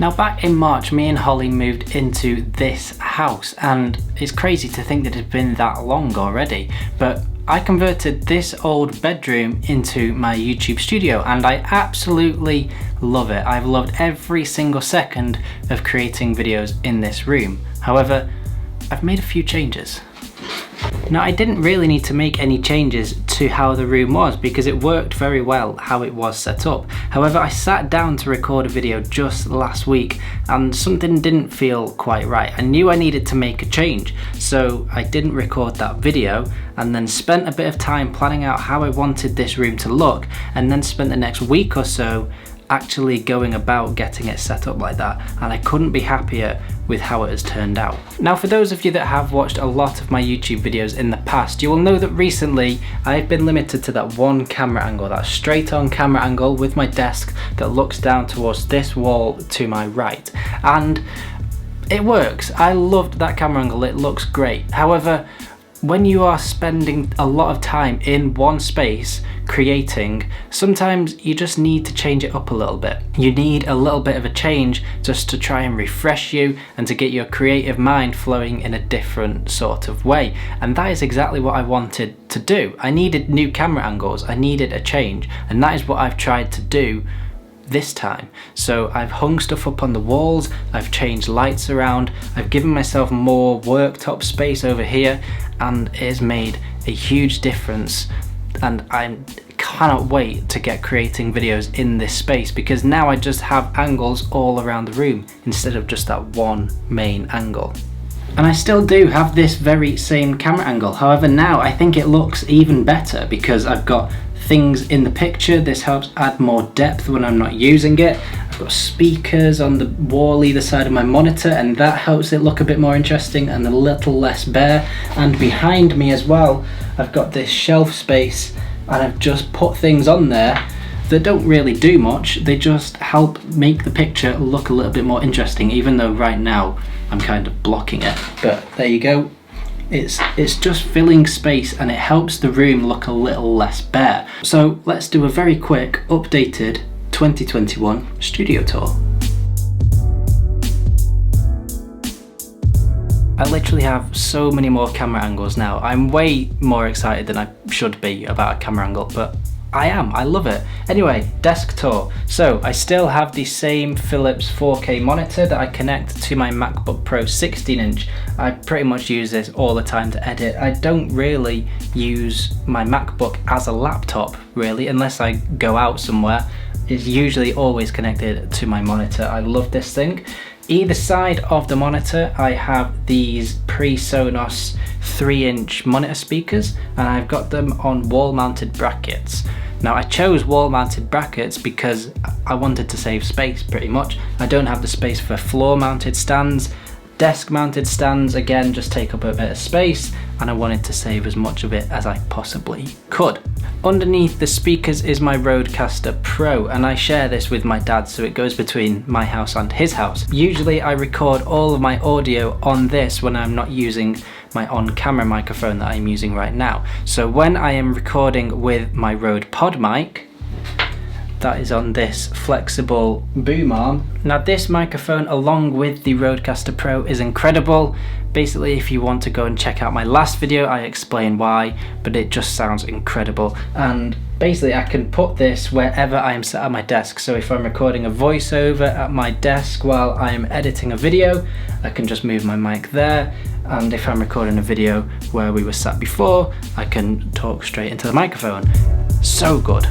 Now back in March, me and Holly moved into this house, and it's crazy to think that it's been that long already, but I converted this old bedroom into my YouTube studio and I absolutely love it. I've loved every single second of creating videos in this room. However, I've made a few changes. Now, I didn't really need to make any changes to how the room was because it worked very well how it was set up. However, I sat down to record a video just last week and something didn't feel quite right. I knew I needed to make a change, so I didn't record that video and then spent a bit of time planning out how I wanted this room to look, and then spent the next week or so actually going about getting it set up like that, and I couldn't be happier with how it has turned out. Now, for those of you that have watched a lot of my YouTube videos in the past, you will know that recently I've been limited to that one camera angle, that straight on camera angle with my desk that looks down towards this wall to my right, and it works. I loved that camera angle, it looks great. However, when you are spending a lot of time in one space creating, sometimes you just need to change it up a little bit. You need a little bit of a change just to try and refresh you and to get your creative mind flowing in a different sort of way. And that is exactly what I wanted to do. I needed new camera angles, I needed a change, and that is what I've tried to do this time. So I've hung stuff up on the walls, I've changed lights around, I've given myself more worktop space over here, and it has made a huge difference, and I cannot wait to get creating videos in this space because now I just have angles all around the room instead of just that one main angle. And I still do have this very same camera angle, however now I think it looks even better because I've got things in the picture. This helps add more depth when I'm not using it. I've got speakers on the wall either side of my monitor, and that helps it look a bit more interesting and a little less bare. And behind me as well, I've got this shelf space and I've just put things on there that don't really do much. They just help make the picture look a little bit more interesting, even though right now I'm kind of blocking it. But there you go. It's just filling space and it helps the room look a little less bare. So let's do a very quick updated 2021 studio tour. I literally have so many more camera angles now. I'm way more excited than I should be about a camera angle, but I love it. Anyway, desk tour. So I still have the same Philips 4K monitor that I connect to my MacBook Pro 16-inch. I pretty much use this all the time to edit. I don't really use my MacBook as a laptop really, unless I go out somewhere. It's usually always connected to my monitor. I love this thing. Either side of the monitor I have these pre-Sonos 3-inch monitor speakers, and I've got them on wall-mounted brackets. Now I chose wall-mounted brackets because I wanted to save space pretty much. I don't have the space for floor-mounted stands. Desk-mounted stands again just take up a bit of space, and I wanted to save as much of it as I possibly could. Underneath the speakers is my Rodecaster Pro, and I share this with my dad, so it goes between my house and his house. Usually I record all of my audio on this when I'm not using my on-camera microphone that I'm using right now. So when I am recording with my Rode Pod mic, that is on this flexible boom arm. Now this microphone along with the Rodecaster Pro is incredible. Basically, if you want to go and check out my last video, I explain why, but it just sounds incredible. And basically I can put this wherever I am sat at my desk. So if I'm recording a voiceover at my desk while I'm editing a video, I can just move my mic there. And if I'm recording a video where we were sat before, I can talk straight into the microphone. So good.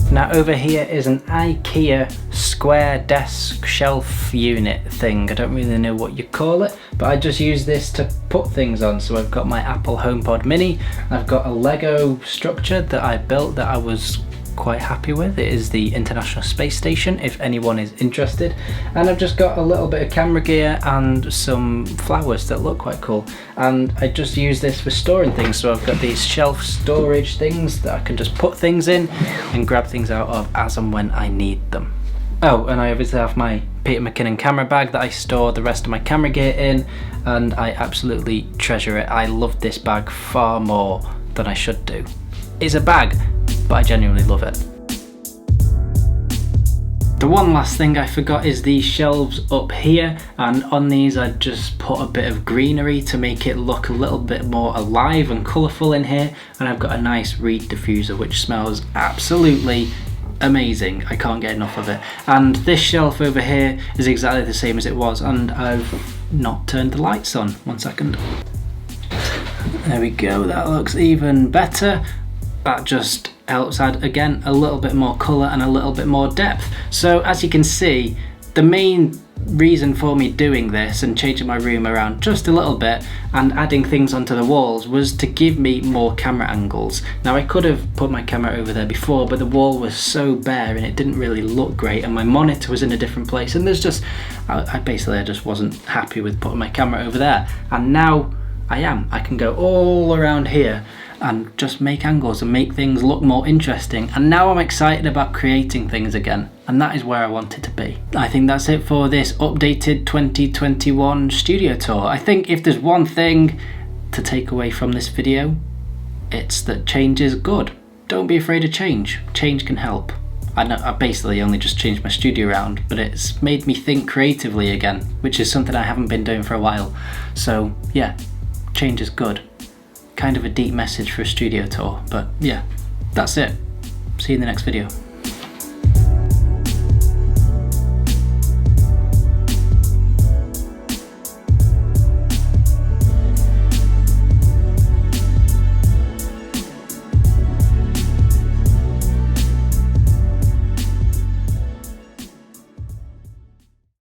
Now over here is an IKEA square desk shelf unit thing. I don't really know what you call it, but I just use this to put things on. So I've got my Apple HomePod Mini, I've got a Lego structure that I built that I was quite happy with. It is the International Space Station, if anyone is interested. And I've just got a little bit of camera gear and some flowers that look quite cool. And I just use this for storing things. So I've got these shelf storage things that I can just put things in and grab things out of as and when I need them. Oh, and I obviously have my Peter McKinnon camera bag that I store the rest of my camera gear in, and I absolutely treasure it. I love this bag far more than I should do. It's a bag, but I genuinely love it. The one last thing I forgot is these shelves up here, and on these I just put a bit of greenery to make it look a little bit more alive and colourful in here, and I've got a nice reed diffuser which smells absolutely amazing. I can't get enough of it. And this shelf over here is exactly the same as it was, and I've not turned the lights on. 1 second. There we go, that looks even better. That just helps add, again, a little bit more colour and a little bit more depth. So as you can see, the main reason for me doing this and changing my room around just a little bit and adding things onto the walls was to give me more camera angles. Now I could have put my camera over there before, but the wall was so bare and it didn't really look great, and my monitor was in a different place, and there's just, I just wasn't happy with putting my camera over there. And now I can go all around here and just make angles and make things look more interesting, and now I'm excited about creating things again, and that is where I want it to be. I think that's it for this updated 2021 studio tour. I think if there's one thing to take away from this video, it's that change is good. Don't be afraid of change. Change can help. I know I basically only just changed my studio around, but it's made me think creatively again, which is something I haven't been doing for a while. So yeah, change is good. Kind of a deep message for a studio tour, but yeah, that's it. See you in the next video.